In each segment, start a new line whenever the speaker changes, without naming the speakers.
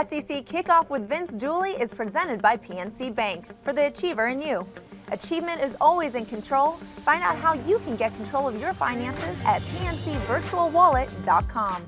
SEC Kickoff with Vince Dooley is presented by PNC Bank for the achiever in you. Achievement is always in control. Find out how you can get control of your finances at pncvirtualwallet.com.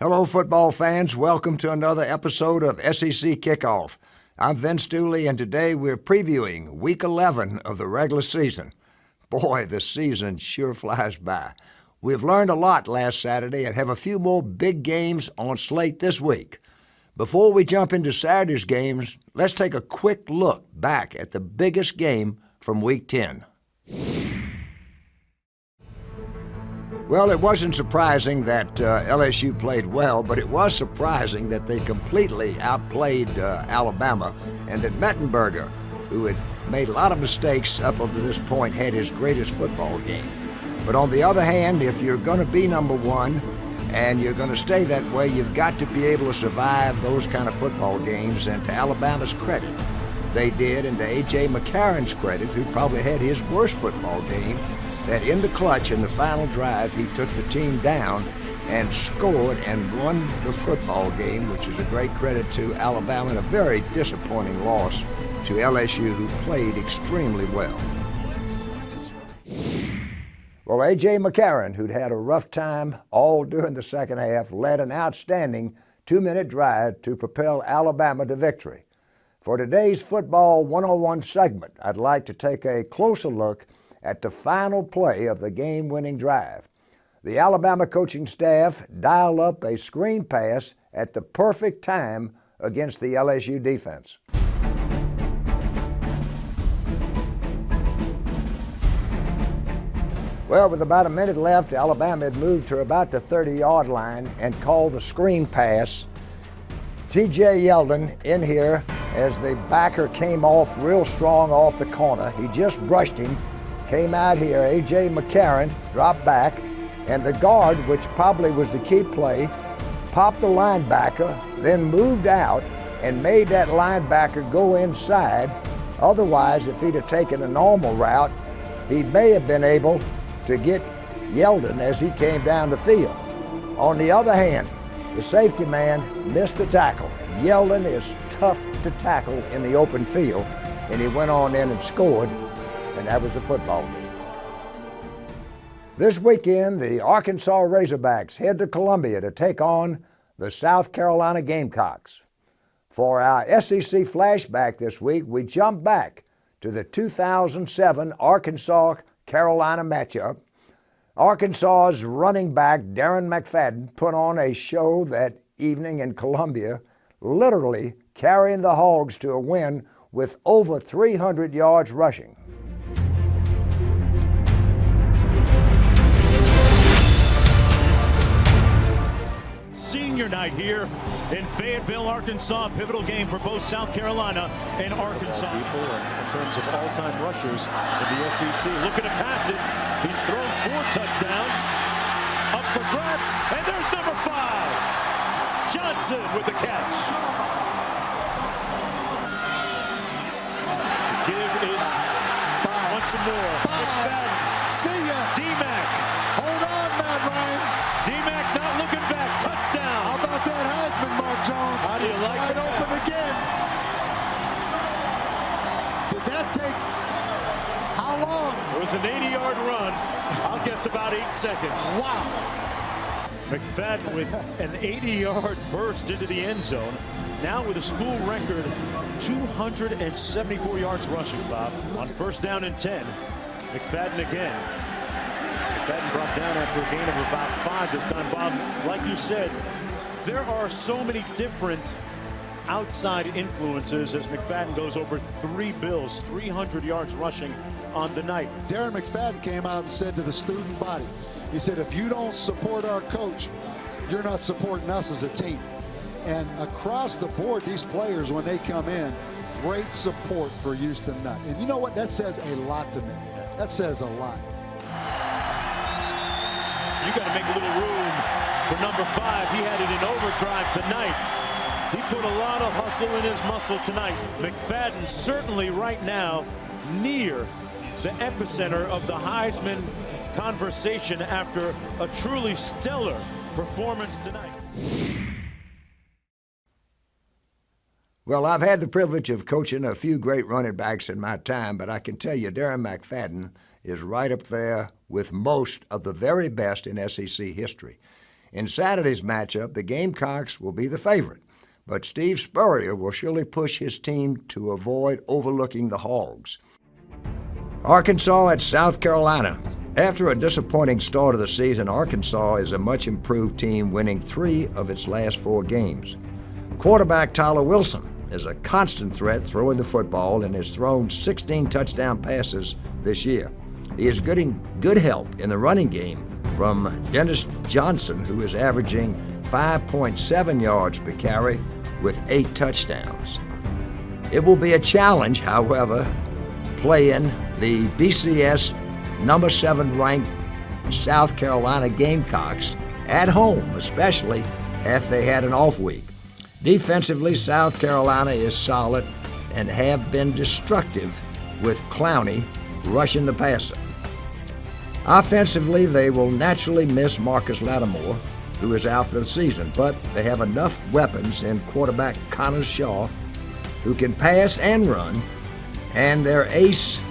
Hello, football fans. Welcome to another episode of SEC Kickoff. I'm Vince Dooley, and today we're previewing Week 11 of the regular season. Boy, the season sure flies by. We've learned a lot last Saturday and have a few more big games on slate this week. Before we jump into Saturday's games, let's take a quick look back at the biggest game from Week 10. Well, it wasn't surprising that LSU played well, but it was surprising that they completely outplayed Alabama and that Mettenberger, who had made a lot of mistakes up until this point, had his greatest football game. But on the other hand, if you're going to be number one and you're going to stay that way, you've got to be able to survive those kind of football games. And to Alabama's credit, they did, and to A.J. McCarron's credit, who probably had his worst football game, that in the clutch, in the final drive, he took the team down and scored and won the football game, which is a great credit to Alabama and a very disappointing loss to LSU, who played extremely well. Well, A.J. McCarron, who'd had a rough time all during the second half, led an outstanding 2-minute drive to propel Alabama to victory. For today's Football 101 segment, I'd like to take a closer look at the final play of the game-winning drive. The Alabama coaching staff dialed up a screen pass at the perfect time against the LSU defense. Well, with about a minute left, Alabama had moved to about the 30-yard line and called the screen pass. T.J. Yeldon in here as the backer came off real strong off the corner. He just brushed him. Came out here, A.J. McCarron dropped back, and the guard, which probably was the key play, popped the linebacker, then moved out and made that linebacker go inside. Otherwise, if he'd have taken a normal route, he may have been able to get Yeldon as he came down the field. On the other hand, the safety man missed the tackle. Yeldon is tough to tackle in the open field, and he went on in and scored. And that was the football game. This weekend, the Arkansas Razorbacks head to Columbia to take on the South Carolina Gamecocks. For our SEC Flashback this week, we jump back to the 2007 Arkansas-Carolina matchup. Arkansas's running back, Darren McFadden, put on a show that evening in Columbia, literally carrying the Hogs to a win with over 300 yards rushing.
Senior night here in Fayetteville, Arkansas. Pivotal game for both South Carolina and Arkansas. People in terms of all-time rushers in the SEC. Looking to pass it. He's thrown 4 touchdowns. Up for grabs, and there's number 5. Johnson with the catch. The give is once more. McFadden.
See ya.
D-Mac.
Hold on, Matt Ryan.
D-Mac not looking back. Touchdown.
How about that Heisman, Mark Jones?
How do you like
wide
that?
open again. Did that take how long?
It was an 80-yard run. I'll guess about 8 seconds.
Wow.
McFadden with an 80-yard burst into the end zone. Now with a school record 274 yards rushing, Bob. On first down and 10. McFadden again. McFadden brought down after a gain of about 5 this time, Bob. Like you said, there are so many different outside influences as McFadden goes over 3 bills, 300 yards rushing on the night.
Darren McFadden came out and said to the student body, he said, if you don't support our coach, you're not supporting us as a team. And across the board, these players, when they come in, great support for Houston Nutt. And you know what? That says a lot to me. That says a lot.
You got to make a little room for number 5. He had it in overdrive tonight. He put a lot of hustle in his muscle tonight. McFadden certainly right now near the epicenter of the Heisman conversation after a truly stellar performance tonight.
Well, I've had the privilege of coaching a few great running backs in my time, but I can tell you Darren McFadden is right up there with most of the very best in SEC history. In Saturday's matchup, the Gamecocks will be the favorite, but Steve Spurrier will surely push his team to avoid overlooking the Hogs. Arkansas at South Carolina. After a disappointing start of the season, Arkansas is a much improved team, winning 3 of its last 4 games. Quarterback Tyler Wilson is a constant threat throwing the football and has thrown 16 touchdown passes this year. He is getting good help in the running game from Dennis Johnson, who is averaging 5.7 yards per carry with 8 touchdowns. It will be a challenge, however, playing the BCS number 7 ranked South Carolina Gamecocks at home, especially if they had an off week. Defensively, South Carolina is solid and have been destructive with Clowney rushing the passer. Offensively, they will naturally miss Marcus Lattimore, who is out for the season, but they have enough weapons in quarterback Connor Shaw, who can pass and run, and their ace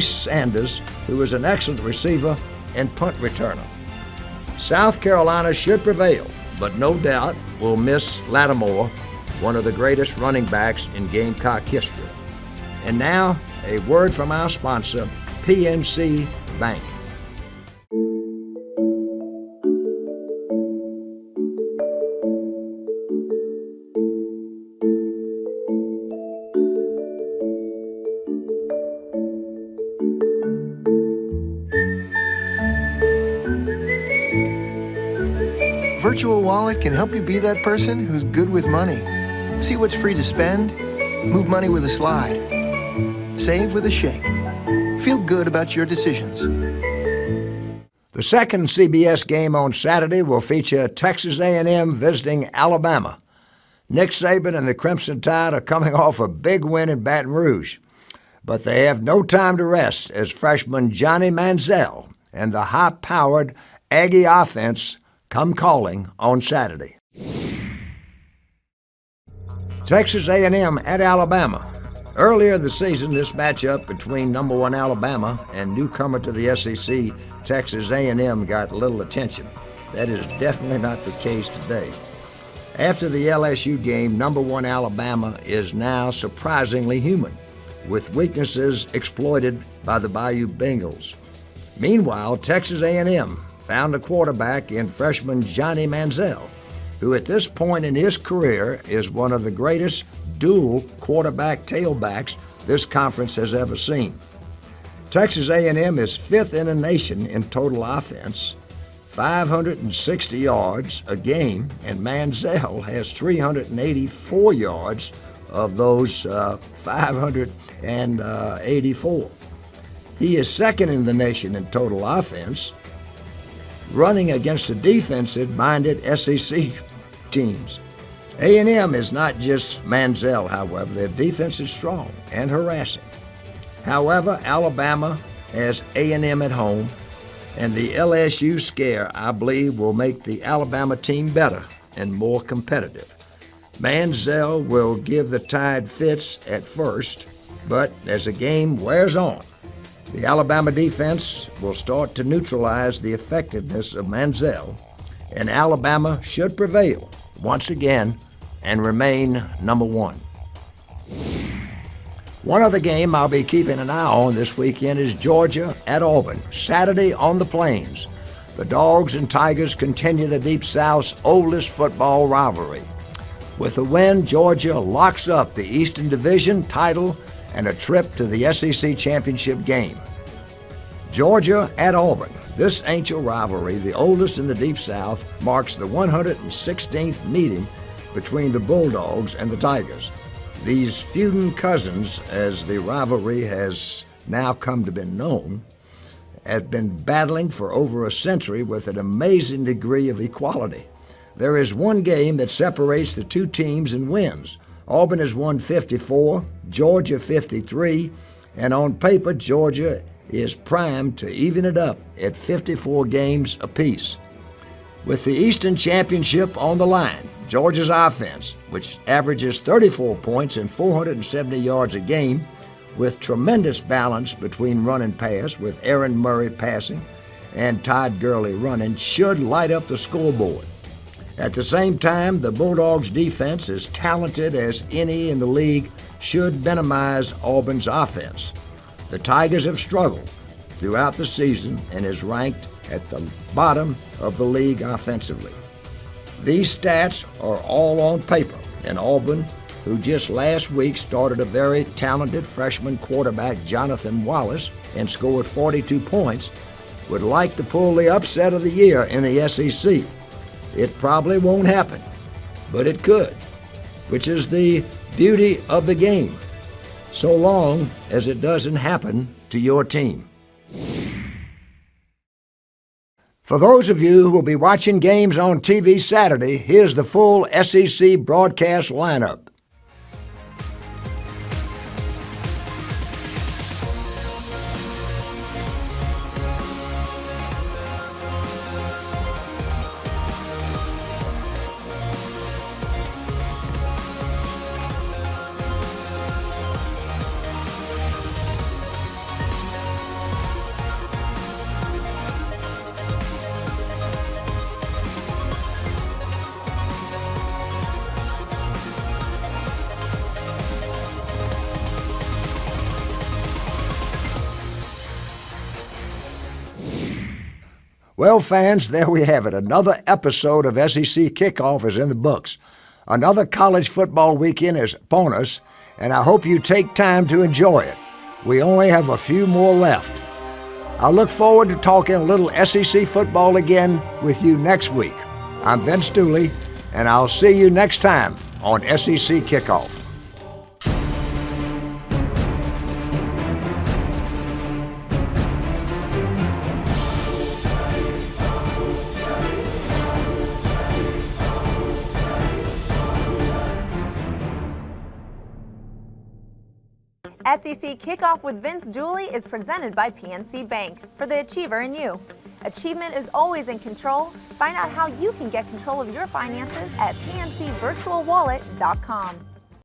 Sanders, who is an excellent receiver and punt returner. South Carolina should prevail, but no doubt will miss Lattimore, one of the greatest running backs in Gamecock history. And now, a word from our sponsor, PNC Bank.
Virtual Wallet can help you be that person who's good with money. See what's free to spend, move money with a slide, save with a shake. Feel good about your decisions.
The second CBS game on Saturday will feature Texas A&M visiting Alabama. Nick Saban and the Crimson Tide are coming off a big win in Baton Rouge, but they have no time to rest as freshman Johnny Manziel and the high-powered Aggie offense come calling on Saturday. Texas A&M at Alabama. Earlier this season, this matchup between number 1 Alabama and newcomer to the SEC, Texas A&M, got little attention. That is definitely not the case today. After the LSU game, number 1 Alabama is now surprisingly human, with weaknesses exploited by the Bayou Bengals. Meanwhile, Texas A&M found a quarterback in freshman Johnny Manziel, who at this point in his career is one of the greatest dual quarterback tailbacks this conference has ever seen. Texas A&M is 5th in the nation in total offense, 560 yards a game, and Manziel has 384 yards of those 584. He is 2nd in the nation in total offense, running against a defensive-minded SEC teams. A&M is not just Manziel, however. Their defense is strong and harassing. However, Alabama has A&M at home, and the LSU scare, I believe, will make the Alabama team better and more competitive. Manziel will give the Tide fits at first, but as the game wears on, the Alabama defense will start to neutralize the effectiveness of Manziel, and Alabama should prevail once again and remain number 1. One other game I'll be keeping an eye on this weekend is Georgia at Auburn, Saturday on the Plains. The Dogs and Tigers continue the Deep South's oldest football rivalry. With a win, Georgia locks up the Eastern Division title and a trip to the SEC championship game. Georgia at Auburn. This ancient rivalry, the oldest in the Deep South, marks the 116th meeting between the Bulldogs and the Tigers. These feuding cousins, as the rivalry has now come to be known, have been battling for over a century with an amazing degree of equality. There is one game that separates the two teams in wins. Auburn has won 54, Georgia 53, and on paper, Georgia is primed to even it up at 54 games apiece. With the Eastern Championship on the line, Georgia's offense, which averages 34 points and 470 yards a game, with tremendous balance between run and pass, with Aaron Murray passing and Todd Gurley running, should light up the scoreboard. At the same time, the Bulldogs' defense, as talented as any in the league, should minimize Auburn's offense. The Tigers have struggled throughout the season and is ranked at the bottom of the league offensively. These stats are all on paper, and Auburn, who just last week started a very talented freshman quarterback, Jonathan Wallace, and scored 42 points, would like to pull the upset of the year in the SEC. It probably won't happen, but it could, which is the beauty of the game, so long as it doesn't happen to your team. For those of you who will be watching games on TV Saturday, here's the full SEC broadcast lineup. Well, fans, there we have it. Another episode of SEC Kickoff is in the books. Another college football weekend is upon us, and I hope you take time to enjoy it. We only have a few more left. I look forward to talking a little SEC football again with you next week. I'm Vince Dooley, and I'll see you next time on SEC Kickoff.
SEC Kickoff with Vince Dooley is presented by PNC Bank for the achiever in you. Achievement is always in control. Find out how you can get control of your finances at pncvirtualwallet.com.